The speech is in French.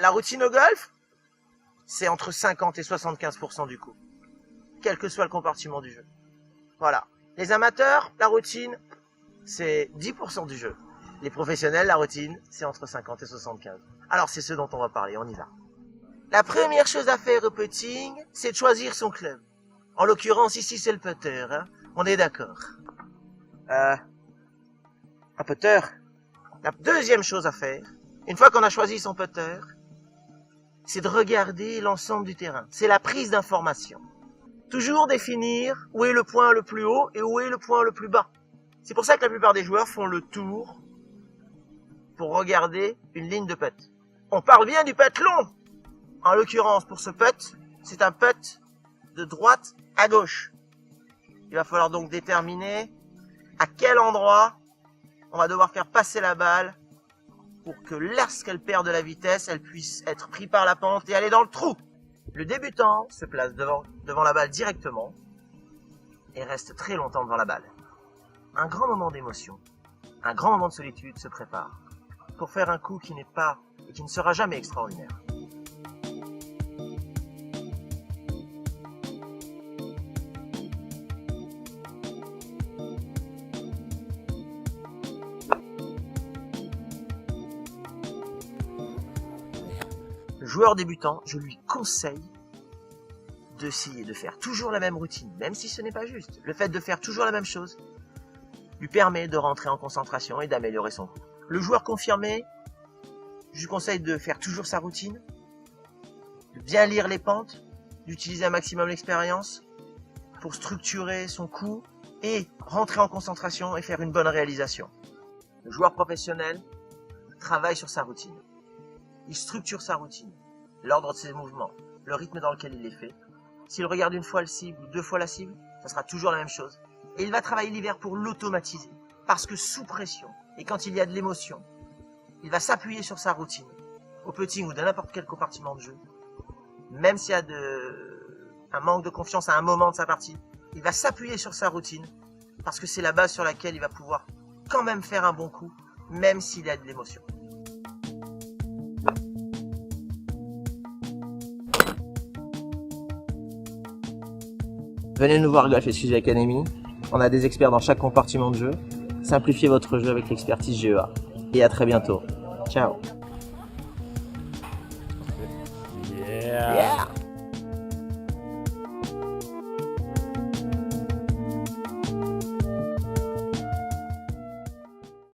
La routine au golf, c'est entre 50 et 75% du coup, quel que soit le compartiment du jeu. Voilà. Les amateurs, la routine, c'est 10% du jeu. Les professionnels, la routine, c'est entre 50 et 75. Alors c'est ce dont on va parler, on y va. La première chose à faire au putting, c'est de choisir son club. En l'occurrence, ici, c'est le putter, hein. On est d'accord. Un putter. La deuxième chose à faire, une fois qu'on a choisi son putter, c'est de regarder l'ensemble du terrain. C'est la prise d'information. Toujours définir où est le point le plus haut et où est le point le plus bas. C'est pour ça que la plupart des joueurs font le tour pour regarder une ligne de putt. On parle bien du putt long. En l'occurrence, pour ce putt, c'est un putt de droite à gauche. Il va falloir donc déterminer à quel endroit on va devoir faire passer la balle pour que lorsqu'elle perd de la vitesse, elle puisse être prise par la pente et aller dans le trou. Le débutant se place devant la balle directement et reste très longtemps devant la balle. Un grand moment d'émotion, un grand moment de solitude se prépare pour faire un coup qui n'est pas et qui ne sera jamais extraordinaire. Le joueur débutant, je lui conseille d'essayer de faire toujours la même routine, même si ce n'est pas juste. Le fait de faire toujours la même chose lui permet de rentrer en concentration et d'améliorer son coup. Le joueur confirmé, je lui conseille de faire toujours sa routine, de bien lire les pentes, d'utiliser un maximum l'expérience pour structurer son coup et rentrer en concentration et faire une bonne réalisation. Le joueur professionnel travaille sur sa routine. Il structure sa routine, l'ordre de ses mouvements, le rythme dans lequel il les fait. S'il regarde une fois la cible ou deux fois la cible, ça sera toujours la même chose. Et il va travailler l'hiver pour l'automatiser. Parce que sous pression, et quand il y a de l'émotion, il va s'appuyer sur sa routine, au putting ou dans n'importe quel compartiment de jeu. Même s'il y a un manque de confiance à un moment de sa partie, il va s'appuyer sur sa routine, parce que c'est la base sur laquelle il va pouvoir quand même faire un bon coup, même s'il y a de l'émotion. Venez nous voir Golf Suzy Academy. On a des experts dans chaque compartiment de jeu. Simplifiez votre jeu avec l'expertise GEA. Et à très bientôt. Ciao.